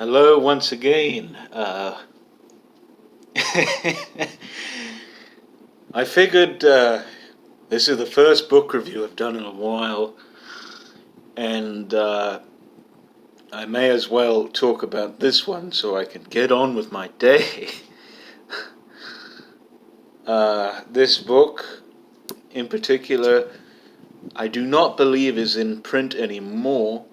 Hello once again. I figured this is the first book review I've done in a while, and I may as well talk about this one so I can get on with my day. This book, in particular, I do not believe is in print anymore,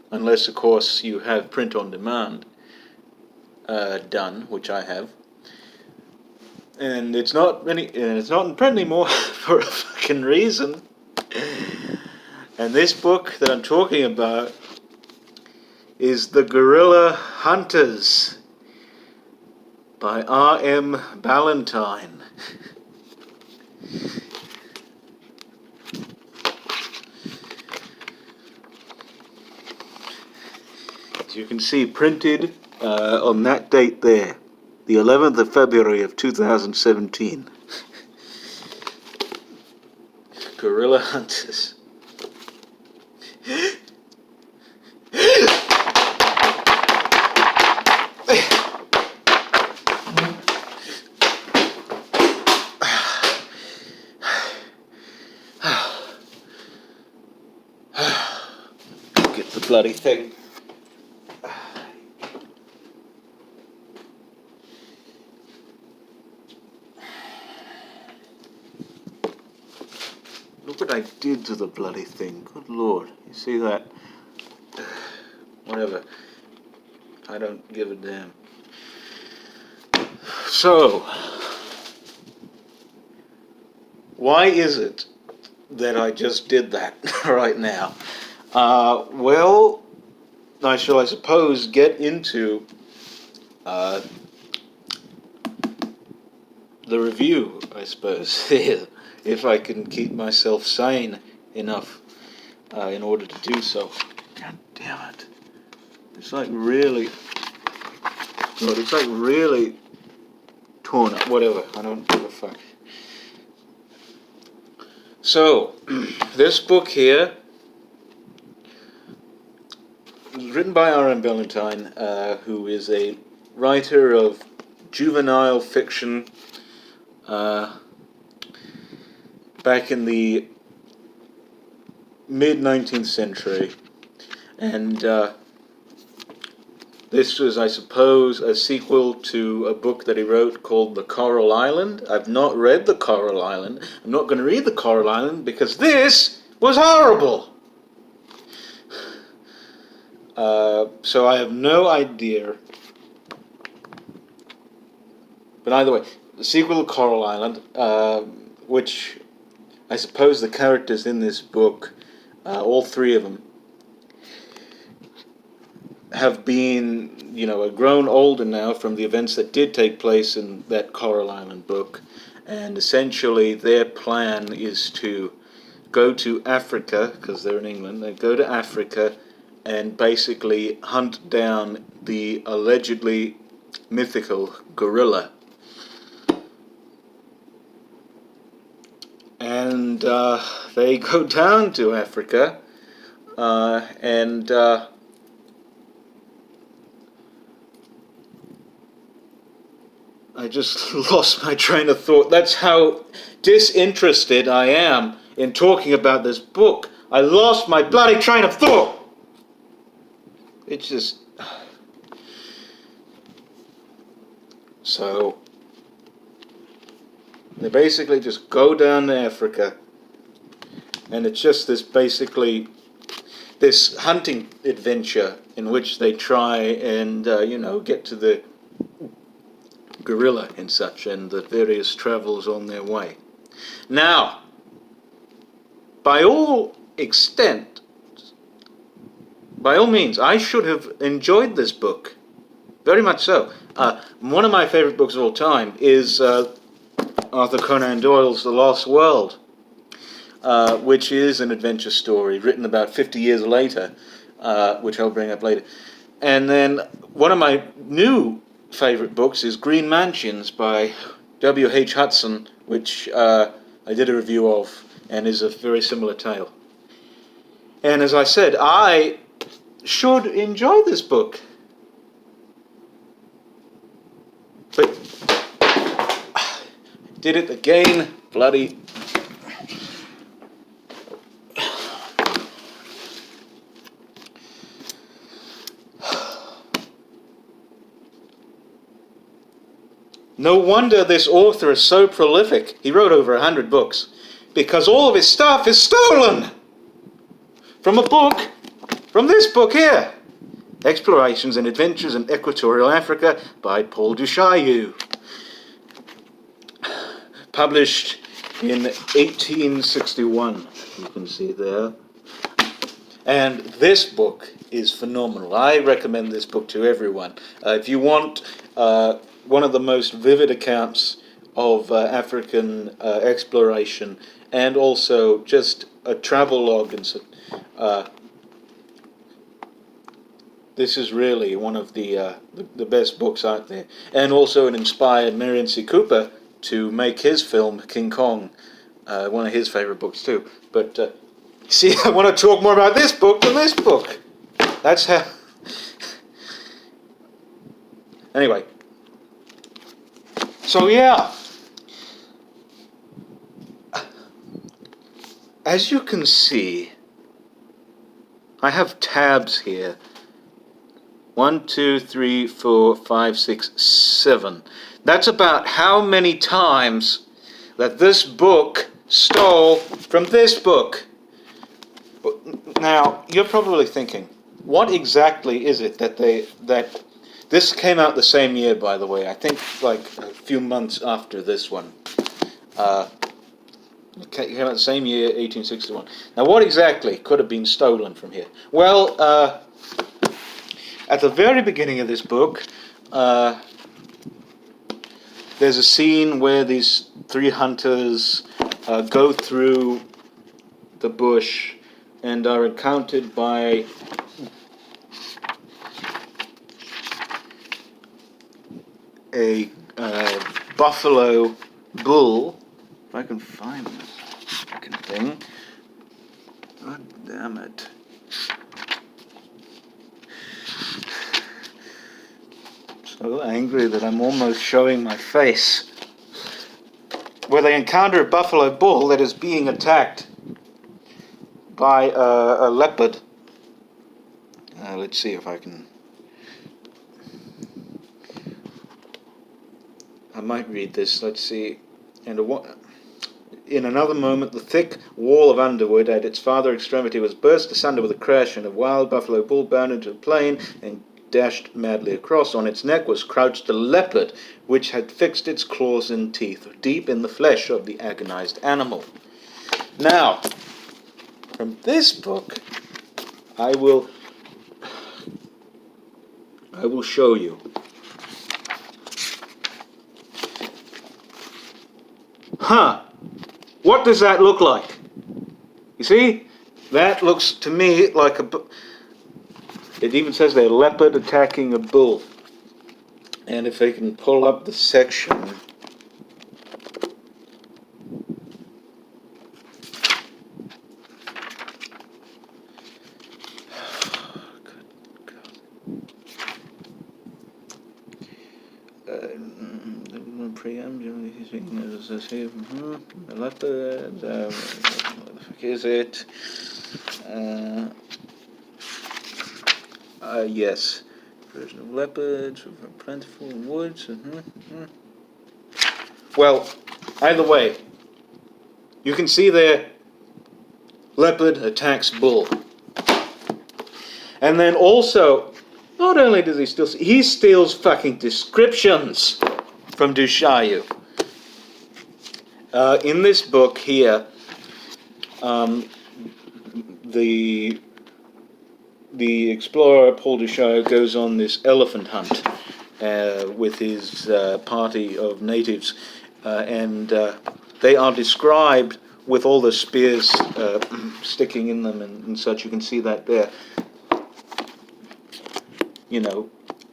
unless, of course, you have print on demand done, which I have. And it's not in print anymore for a fucking reason. And this book that I'm talking about is The Gorilla Hunters by R.M. Ballantyne. As you can see, printed on that date there, the 11th of February of 2017. Gorilla Hunters. Get the bloody thing. Look what I did to the bloody thing. Good Lord. You see that? Whatever. I don't give a damn. So, why is it that I just did that right now? Well, I shall, I suppose, get into the review, I suppose, if I can keep myself sane enough in order to do so. God damn it. It's like really... God, it's like really torn up. Whatever, I don't give a fuck. So, this book here was written by R.M. Ballantyne, who is a writer of juvenile fiction back in the mid-19th century. And this was, I suppose, a sequel to a book that he wrote called The Coral Island. I've not read The Coral Island. I'm not going to read The Coral Island because this was horrible. So I have no idea. But either way, the sequel to Coral Island, which I suppose the characters in this book, all three of them, have been, grown older now from the events that did take place in that Coral Island book, and essentially their plan is to go to Africa, because they're in England, they go to Africa and basically hunt down the allegedly mythical gorilla. And they go down to Africa, and I just lost my train of thought. That's how disinterested I am in talking about this book. I lost my bloody train of thought. It's just... So, they basically just go down to Africa, and it's just this hunting adventure in which they try and, get to the gorilla and such, and the various travels on their way. Now, by all means, I should have enjoyed this book. Very much so. One of my favorite books of all time is Arthur Conan Doyle's The Lost World, which is an adventure story written about 50 years later, which I'll bring up later. And then one of my new favorite books is Green Mansions by W.H. Hudson, which I did a review of, and is a very similar tale. And as I said, I should enjoy this book. Did it again, bloody... No wonder this author is so prolific. He wrote over 100 books. Because all of his stuff is stolen! From a book, from this book here. Explorations and Adventures in Equatorial Africa by Paul du Chaillu. Published in 1861. You can see there. And this book is phenomenal. I recommend this book to everyone. If you want one of the most vivid accounts of African exploration, and also just a travel log, and this is really one of the best books out there. And also it inspired Merian C. Cooper to make his film King Kong, one of his favorite books too. But see, I want to talk more about this book than this book. That's how... Anyway. So yeah. As you can see, I have tabs here. 1, 2, 3, 4, 5, 6, 7. That's about how many times that this book stole from this book. Now, you're probably thinking, what exactly is it that this came out the same year, by the way. I think like a few months after this one. It came out the same year, 1861. Now, what exactly could have been stolen from here? Well, at the very beginning of this book, there's a scene where these three hunters go through the bush and are encountered by a buffalo bull. If I can find this fucking thing. God damn it. So angry that I'm almost showing my face. Where they encounter a buffalo bull that is being attacked by a leopard. Let's see if I can... I might read this. Let's see. In another moment, the thick wall of underwood at its farther extremity was burst asunder with a crash, and a wild buffalo bull bounded into the plain and dashed madly across. On its neck was crouched a leopard, which had fixed its claws and teeth deep in the flesh of the agonized animal. Now, from this book, I will show you. Huh. What does that look like? You see? That looks to me like it even says there, leopard attacking a bull. And if I can pull up the section... the leopard, what the fuck is it? Yes. Version of leopards, plentiful in woods. Well, either way, you can see there, leopard attacks bull. And then also, not only does he steals fucking descriptions from du Chaillu. In this book here, the explorer Paul du Chaillu goes on this elephant hunt with his party of natives, and they are described with all the spears sticking in them and such. You can see that there. You know,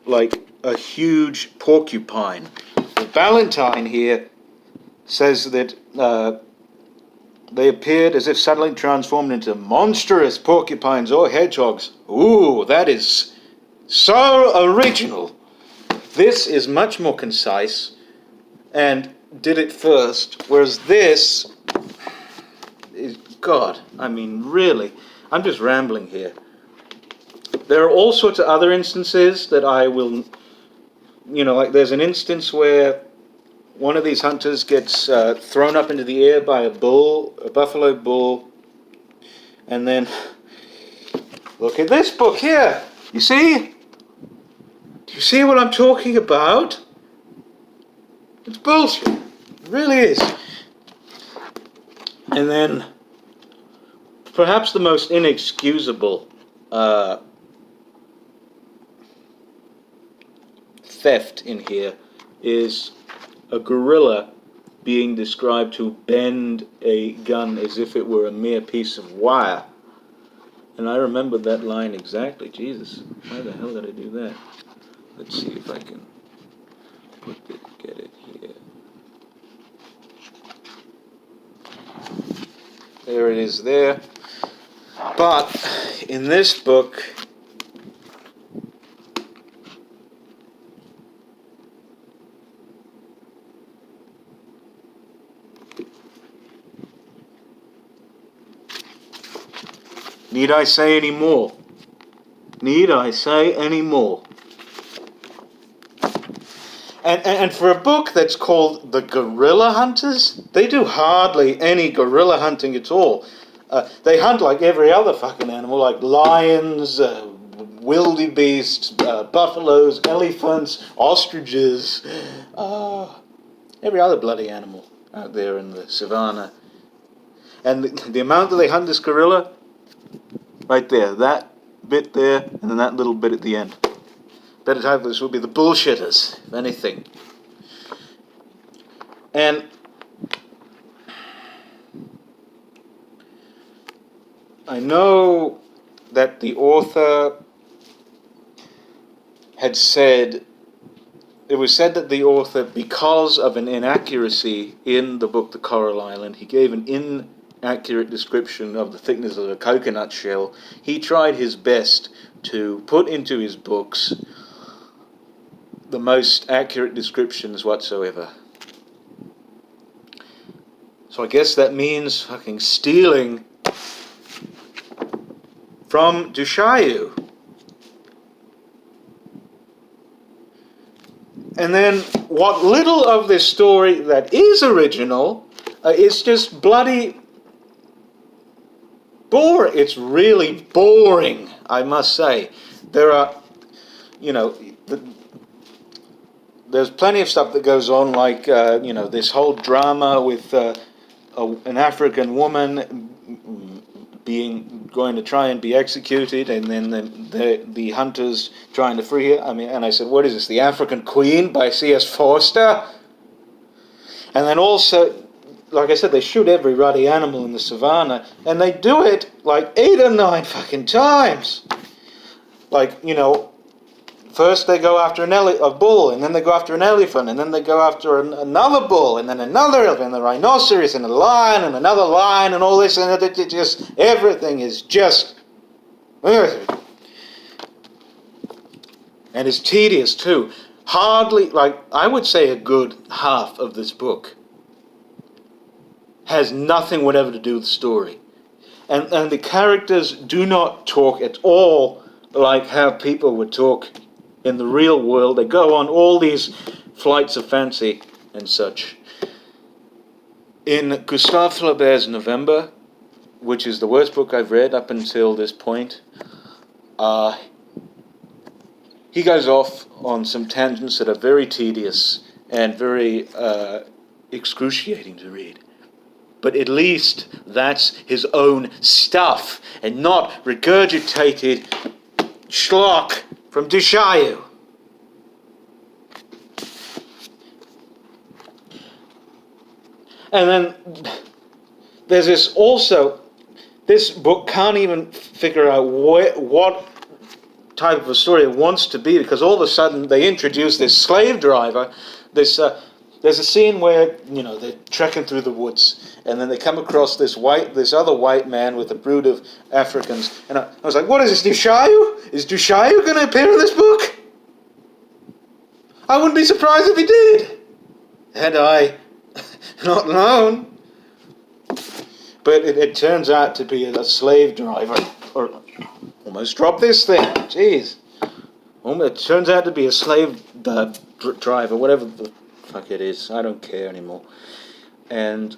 like a huge porcupine. Ballantyne here says that they appeared as if suddenly transformed into monstrous porcupines or hedgehogs. Ooh, that is so original. This is much more concise, and did it first, whereas this is, God, I mean, really, I'm just rambling here. There are all sorts of other instances that I will, like there's an instance where one of these hunters gets thrown up into the air by a buffalo bull, and then, look at this book here, you see? Do you see what I'm talking about? It's bullshit, it really is. And then, perhaps the most inexcusable theft in here is a gorilla being described to bend a gun as if it were a mere piece of wire. And I remember that line exactly. Jesus, why the hell did I do that? Let's see if I can get it here. There it is there. But in this book, need I say any more? Need I say any more? And for a book that's called The Gorilla Hunters, they do hardly any gorilla hunting at all. They hunt like every other fucking animal, like lions, wildebeests, buffaloes, elephants, ostriches, every other bloody animal out there in the savannah. And the amount that they hunt this gorilla, right there, that bit there, and then that little bit at the end. Better title this would be the bullshitters, if anything. And I know that the author had said, it was said that the author, because of an inaccuracy in the book The Coral Island, he gave an inaccurate description of the thickness of a coconut shell. He tried his best to put into his books the most accurate descriptions whatsoever. So I guess that means fucking stealing from Dushayu. And then what little of this story that is original is just bloody boring. It's really boring, I must say. There are, there's plenty of stuff that goes on, like, this whole drama with an African woman going to try and be executed, and then the hunters trying to free her. And I said, what is this, The African Queen by C.S. Forster? And then also, like I said, they shoot every ruddy animal in the savannah, and they do it like 8 or 9 fucking times. Like, first they go after a bull, and then they go after an elephant, and then they go after another bull, and then another elephant, and a rhinoceros, and a lion, and another lion, and all this, and it just, everything is just, and it's tedious too. Hardly, like, I would say a good half of this book has nothing whatever to do with the story. And the characters do not talk at all like how people would talk in the real world. They go on all these flights of fancy and such. In Gustave Flaubert's November, which is the worst book I've read up until this point, he goes off on some tangents that are very tedious and very excruciating to read. But at least that's his own stuff and not regurgitated schlock from Dushayu. And then there's this book can't even figure out what type of a story it wants to be, because all of a sudden they introduce this slave driver. There's a scene where, they're trekking through the woods, and then they come across this other white man with a brood of Africans. And I was like, what is this, Dushayu? Is Dushayu going to appear in this book? I wouldn't be surprised if he did. And I not known. But it turns out to be a slave driver. Or almost dropped this thing. Jeez. It turns out to be a slave driver, whatever the fuck it is. I don't care anymore. And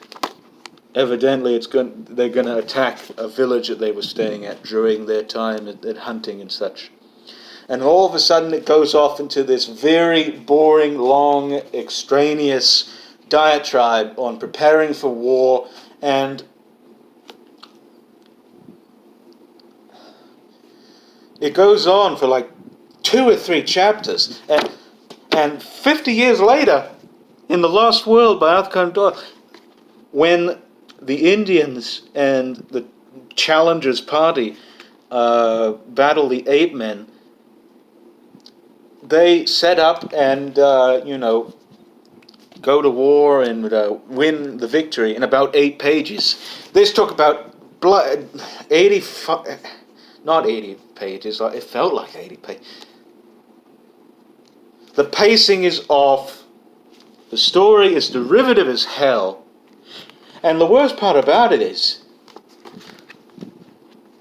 evidently they're going to attack a village that they were staying at during their time at hunting and such. And all of a sudden it goes off into this very boring, long, extraneous diatribe on preparing for war, and it goes on for like 2 or 3 chapters. And 50 years later, in The Lost World by Arthur Conan Doyle, when the Indians and the Challengers Party battle the Ape Men, they set up and, go to war and win the victory in about 8 pages. This took about 85, not 80 pages, it felt like 80 pages. The pacing is off, the story is derivative as hell, and the worst part about it is,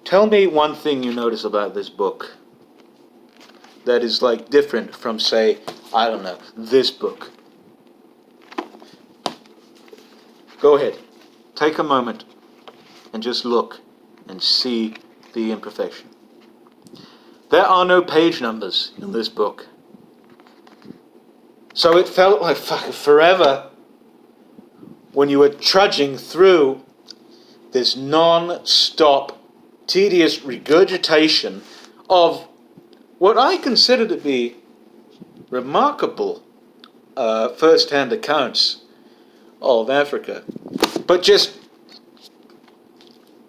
tell me one thing you notice about this book that is like different from, say, I don't know, this book. Go ahead, take a moment and just look and see the imperfection. There are no page numbers in this book. So it felt like forever when you were trudging through this non-stop, tedious regurgitation of what I consider to be remarkable first-hand accounts of Africa, but just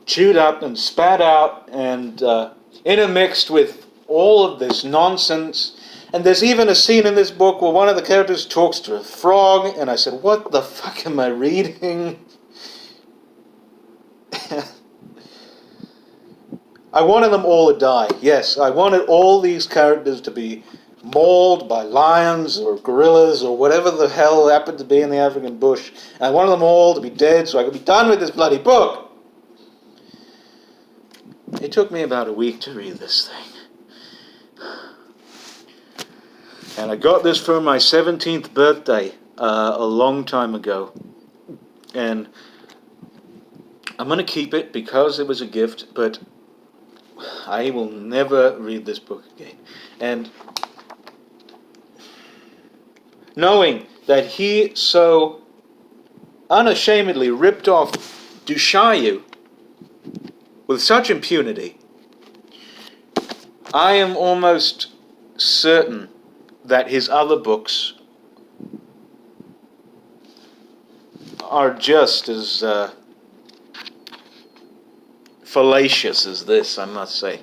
chewed up and spat out and intermixed with all of this nonsense. And there's even a scene in this book where one of the characters talks to a frog, and I said, what the fuck am I reading? I wanted them all to die. Yes, I wanted all these characters to be mauled by lions or gorillas or whatever the hell happened to be in the African bush. And I wanted them all to be dead so I could be done with this bloody book. It took me about a week to read this thing. And I got this for my 17th birthday a long time ago. And I'm going to keep it because it was a gift, but I will never read this book again. And knowing that he so unashamedly ripped off Dushayu with such impunity, I am almost certain that his other books are just as fallacious as this, I must say.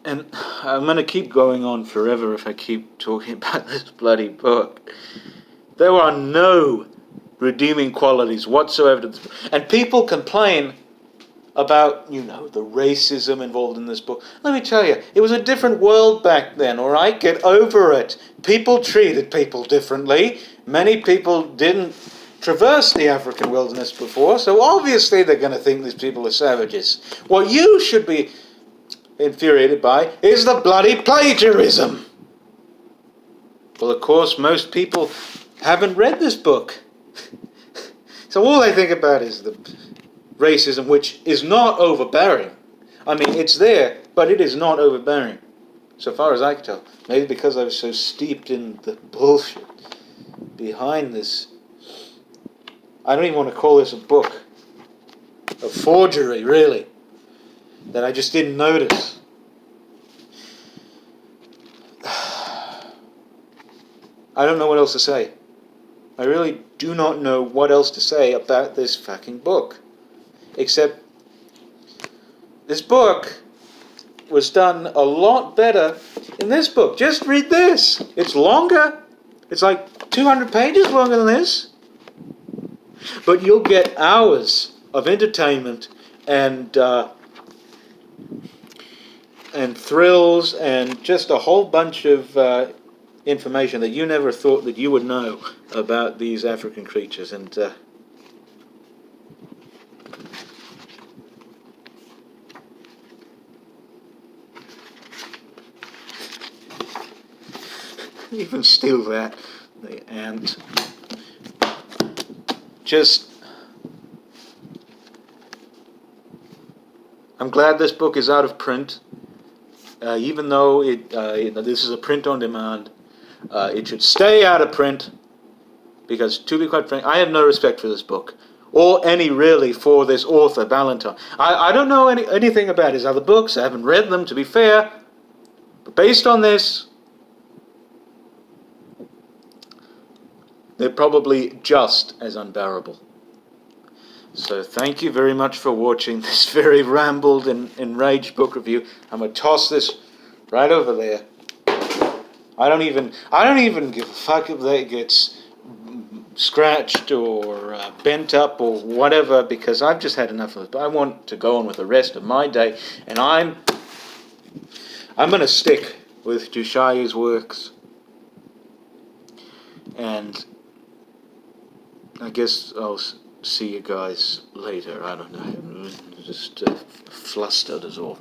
And I'm going to keep going on forever if I keep talking about this bloody book. There are no redeeming qualities whatsoever to this book. And people complain about, the racism involved in this book. Let me tell you, it was a different world back then, all right? Get over it. People treated people differently. Many people didn't traverse the African wilderness before, so obviously they're going to think these people are savages. What you should be infuriated by is the bloody plagiarism. Well, of course, most people haven't read this book. So all they think about is the racism, which is not overbearing. I mean, it's there, but it is not overbearing, so far as I can tell. Maybe because I was so steeped in the bullshit behind this. I don't even want to call this a book. A forgery, really. That I just didn't notice. I don't know what else to say. I really do not know what else to say about this fucking book. Except, this book was done a lot better in this book. Just read this. It's longer. It's like 200 pages longer than this. But you'll get hours of entertainment and thrills and just a whole bunch of information that you never thought that you would know about these African creatures. And even still that, the ant. Just, I'm glad this book is out of print. Even though this is a print on demand, it should stay out of print, because, to be quite frank, I have no respect for this book, or any really for this author, Ballantyne. I don't know anything about his other books. I haven't read them, to be fair, but based on this, they're probably just as unbearable. So thank you very much for watching this very rambled and enraged book review. I'm going to toss this right over there. I don't even give a fuck if that gets scratched or bent up or whatever, because I've just had enough of it. But I want to go on with the rest of my day, and I'm going to stick with Jushai's works, and I guess I'll see you guys later. I don't know. I'm just flustered as all.